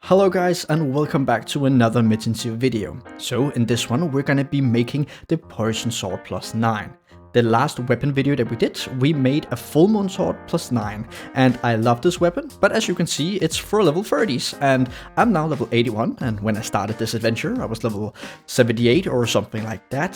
Hello guys and welcome back to another Metin2 video. So in this one we're gonna be making the Poison Sword +9. The last weapon video that we did, we made a Full Moon Sword +9, and I love this weapon, but as you can see it's for level 30s, and I'm now level 81, and when I started this adventure I was level 78 or something like that,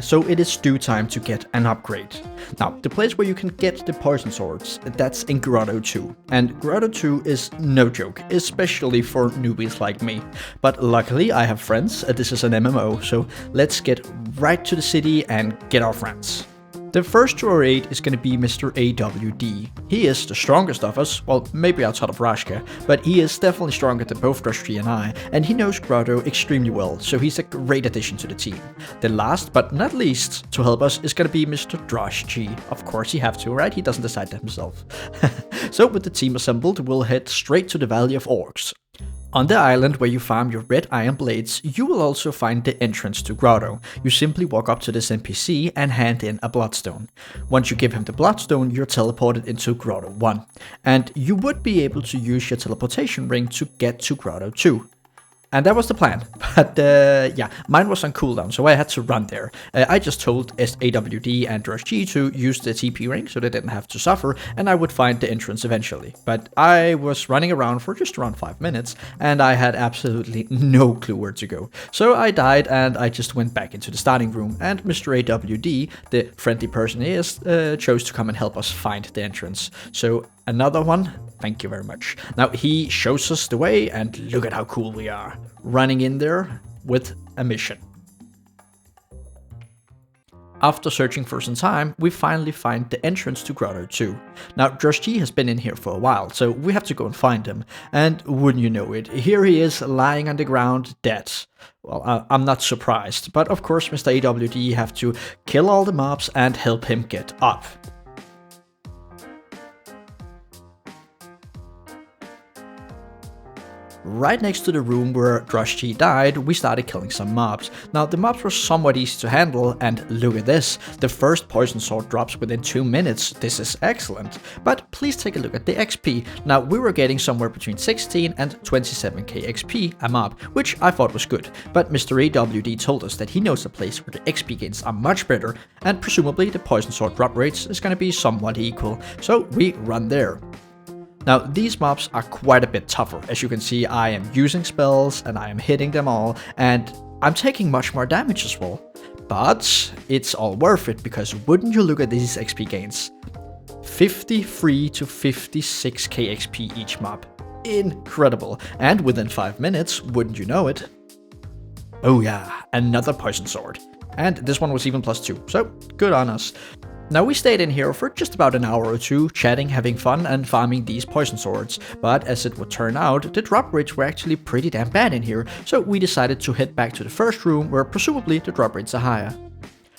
so it is due time to get an upgrade. Now, the place where you can get the Poison Swords, that's in Grotto 2, and Grotto 2 is no joke, especially for newbies like me, but luckily I have friends, this is an MMO, so let's get right to the city and get our friends. The first to our aid is going to be Mr. AWD. He is the strongest of us, well maybe outside of Rashka, but he is definitely stronger than both Drusty and I, and he knows Grotto extremely well, so he's a great addition to the team. The last but not least to help us is going to be Mr. Drusty. Of course he have to, right? He doesn't decide that himself. So with the team assembled, we'll head straight to the Valley of Orcs. On the island where you farm your red iron blades, you will also find the entrance to Grotto. You simply walk up to this NPC and hand in a bloodstone. Once you give him the bloodstone, you're teleported into Grotto 1. And you would be able to use your teleportation ring to get to Grotto 2. And that was the plan, but yeah, mine was on cooldown, so I had to run there. I just told AWD and Drusty to use the TP ring so they didn't have to suffer, and I would find the entrance eventually. But I was running around for just around 5 minutes, and I had absolutely no clue where to go. So I died, and I just went back into the starting room, and Mr. AWD, the friendly person he is, chose to come and help us find the entrance. So another one, thank you very much. Now he shows us the way, and look at how cool we are. Running in there with a mission. After searching for some time, we finally find the entrance to Grotto 2. Now Drusty has been in here for a while, so we have to go and find him. And wouldn't you know it, here he is lying on the ground dead. Well, I'm not surprised, but of course Mr. AWD have to kill all the mobs and help him get up. Right next to the room where Drusty died, we started killing some mobs. Now the mobs were somewhat easy to handle, and look at this, the first poison sword drops within 2 minutes, this is excellent. But please take a look at the XP. Now we were getting somewhere between 16 and 27k XP a mob, which I thought was good. But Mr. AWD told us that he knows a place where the XP gains are much better, and presumably the poison sword drop rates is going to be somewhat equal, so we run there. Now these mobs are quite a bit tougher. As you can see, I am using spells and I am hitting them all, and I'm taking much more damage as well. But it's all worth it, because wouldn't you look at these XP gains? 53 to 56k XP each mob. Incredible. And within 5 minutes, wouldn't you know it? Oh yeah, another poison sword. And this one was even +2, so good on us. Now we stayed in here for just about an hour or two, chatting, having fun, and farming these poison swords, but as it would turn out, the drop rates were actually pretty damn bad in here, so we decided to head back to the first room where presumably the drop rates are higher.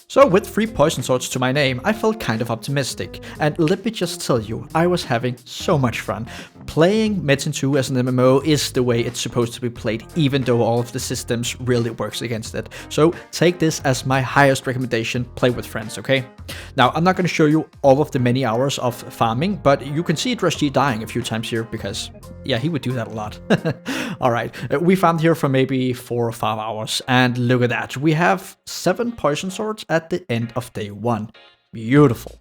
So with 3 poison swords to my name, I felt kind of optimistic, and let me just tell you, I was having so much fun. Playing Metin2 as an MMO is the way it's supposed to be played, even though all of the systems really works against it. So take this as my highest recommendation, play with friends, okay? Now, I'm not going to show you all of the many hours of farming, but you can see Drusty dying a few times here, because, yeah, he would do that a lot. Alright, we farmed here for maybe 4 or 5 hours, and look at that, we have 7 poison swords at the end of day 1. Beautiful.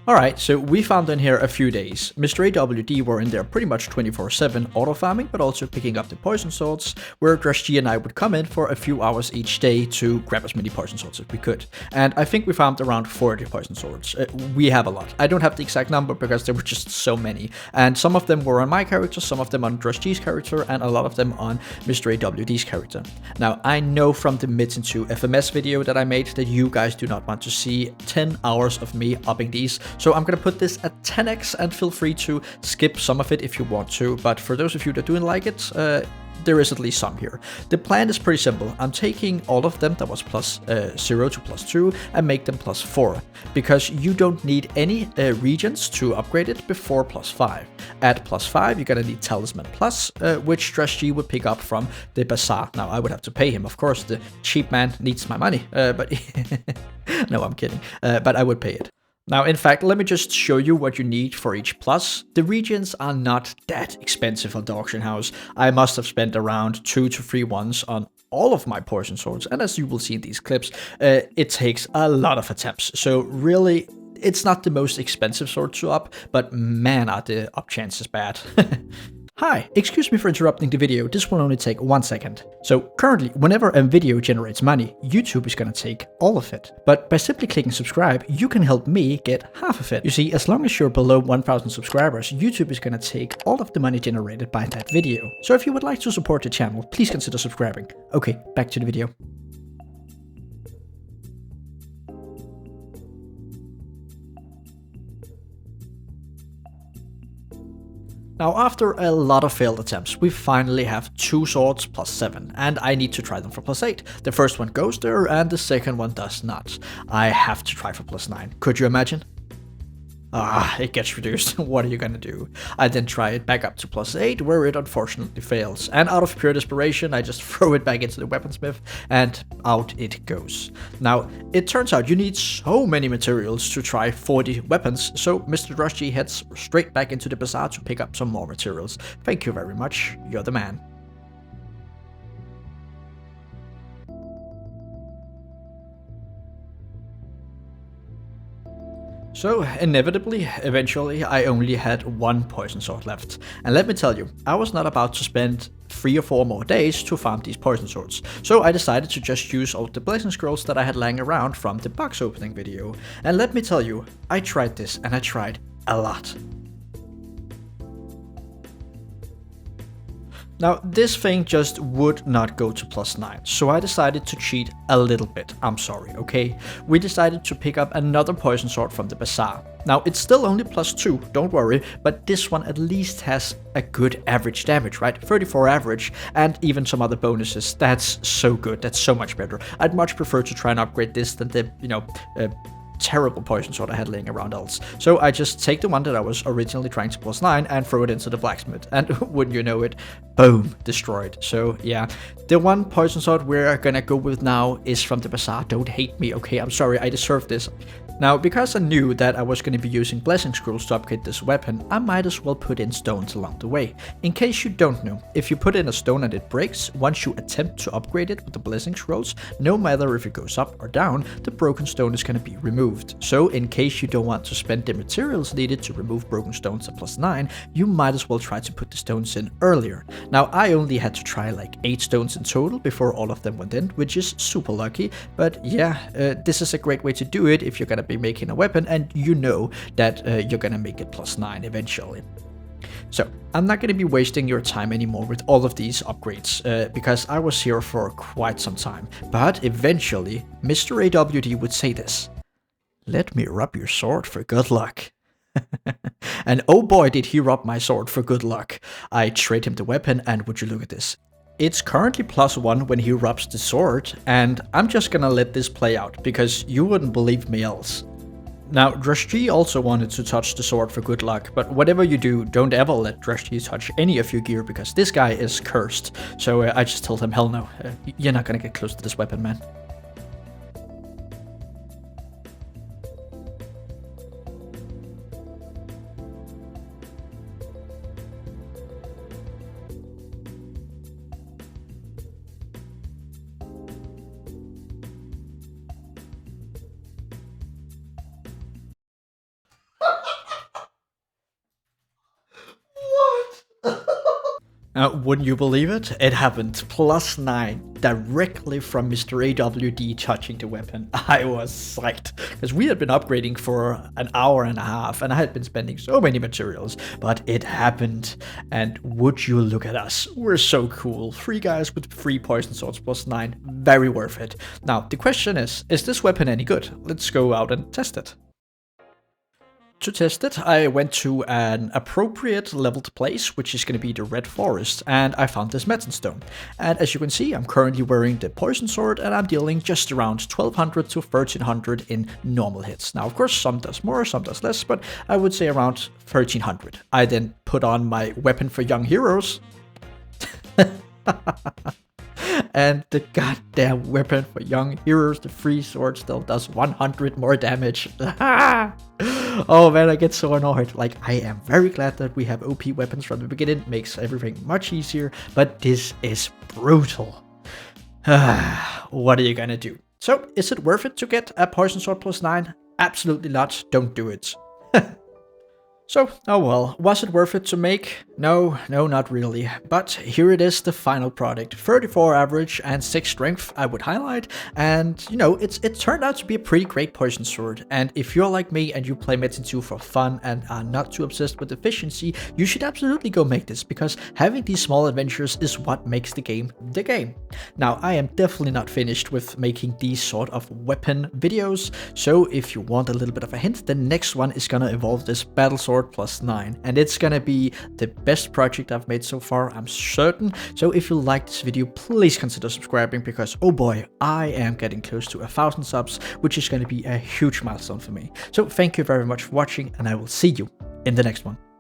Alright, so we found in here a few days. Mr. AWD were in there pretty much 24/7 auto farming, but also picking up the poison swords, where Drusty and I would come in for a few hours each day to grab as many poison swords as we could. And I think we farmed around 40 poison swords. We have a lot. I don't have the exact number because there were just so many. And some of them were on my character, some of them on Drusty's character, and a lot of them on Mr. AWD's character. Now, I know from the Metin2 FMS video that I made that you guys do not want to see 10 hours of me upping these, so I'm gonna put this at 10x, and feel free to skip some of it if you want to, but for those of you that do like it, there is at least some here. The plan is pretty simple. I'm taking all of them that was +0 to +2 and make them +4, because you don't need any regions to upgrade it before +5. At +5, you're gonna need Talisman Plus, which Drusty would pick up from the Bazaar. Now, I would have to pay him, of course, the cheap man needs my money, but no, I'm kidding, but I would pay it. Now, in fact, let me just show you what you need for each plus. The regions are not that expensive on the auction house. I must have spent around 2 to 3 ones on all of my poison swords, and as you will see in these clips, it takes a lot of attempts. So really, it's not the most expensive sword to up, but man, are the up chances bad. Hi, excuse me for interrupting the video, this will only take 1 second. So currently, whenever a video generates money, YouTube is gonna take all of it. But by simply clicking subscribe, you can help me get half of it. You see, as long as you're below 1000 subscribers, YouTube is gonna take all of the money generated by that video. So if you would like to support the channel, please consider subscribing. Okay, back to the video. Now, after a lot of failed attempts, we finally have 2 swords plus 7, and I need to try them for plus 8. The first one goes there, and the second one does not. I have to try for plus 9. Could you imagine? It gets reduced. What are you gonna do? I then try it back up to plus 8, where it unfortunately fails. And out of pure desperation, I just throw it back into the weaponsmith, and out it goes. Now, it turns out you need so many materials to try 40 weapons, so Mr. Rusty heads straight back into the bazaar to pick up some more materials. Thank you very much, you're the man. So, inevitably, eventually, I only had 1 poison sword left. And let me tell you, I was not about to spend 3 or 4 more days to farm these poison swords. So I decided to just use all the blazing scrolls that I had lying around from the box opening video. And let me tell you, I tried this, and I tried a lot. Now, this thing just would not go to plus 9, so I decided to cheat a little bit. I'm sorry, okay? We decided to pick up another poison sword from the bazaar. Now, it's still only plus 2, don't worry, but this one at least has a good average damage, right? 34 average, and even some other bonuses. That's so good, that's so much better. I'd much prefer to try and upgrade this than the, terrible poison sword I had laying around else. So I just take the one that I was originally trying to plus 9 and throw it into the blacksmith, and wouldn't you know it, boom, destroyed. So yeah, the one poison sword we're gonna go with now is from the bazaar. Don't hate me, okay? I'm sorry, I deserve this. Now, because I knew that I was going to be using blessing scrolls to upgrade this weapon, I might as well put in stones along the way. In case you don't know, if you put in a stone and it breaks, once you attempt to upgrade it with the blessing scrolls, no matter if it goes up or down, the broken stone is going to be removed. So in case you don't want to spend the materials needed to remove broken stones at plus 9, you might as well try to put the stones in earlier. Now, I only had to try like 8 stones in total before all of them went in, which is super lucky, but yeah, this is a great way to do it if you're going to be making a weapon and you know that you're gonna make it plus 9 eventually. So, I'm not gonna be wasting your time anymore with all of these upgrades, because I was here for quite some time, but eventually, Mr. AWD would say this: "Let me rub your sword for good luck." And oh boy did he rub my sword for good luck. I trade him the weapon, and would you look at this. It's currently plus 1 when he rubs the sword, and I'm just gonna let this play out, because you wouldn't believe me else. Now, Drashti also wanted to touch the sword for good luck, but whatever you do, don't ever let Drashti touch any of your gear, because this guy is cursed. So I just told him, hell no, you're not gonna get close to this weapon, man. Wouldn't you believe it? It happened. Plus 9 directly from Mr. AWD touching the weapon. I was psyched, because we had been upgrading for an hour and a half, and I had been spending so many materials, but it happened. And would you look at us? We're so cool. 3 guys with 3 poison swords plus 9. Very worth it. Now, the question is this weapon any good? Let's go out and test it. To test it, I went to an appropriate leveled place, which is going to be the Red Forest, and I found this Metin2. And as you can see, I'm currently wearing the Poison Sword, and I'm dealing just around 1200 to 1300 in normal hits. Now, of course, some does more, some does less, but I would say around 1300. I then put on my Weapon for Young Heroes. And the goddamn weapon for young heroes, the free sword, still does 100 more damage. Oh man, I get so annoyed. Like, I am very glad that we have OP weapons from the beginning. Makes everything much easier, but this is brutal. What are you gonna do? So, is it worth it to get a poison sword +9? Absolutely not. Don't do it. So, oh well, was it worth it to make? No, not really. But here it is, the final product. 34 average and 6 strength, I would highlight. And, you know, it turned out to be a pretty great poison sword. And if you're like me and you play Metin2 for fun and are not too obsessed with efficiency, you should absolutely go make this, because having these small adventures is what makes the game the game. Now, I am definitely not finished with making these sort of weapon videos. So if you want a little bit of a hint, the next one is gonna involve this battle sword +9, and it's gonna be the best project I've made so far, I'm certain. So if you like this video, please consider subscribing, because oh boy, I am getting close to 1,000 subs, which is gonna be a huge milestone for me. So thank you very much for watching, and I will see you in the next one.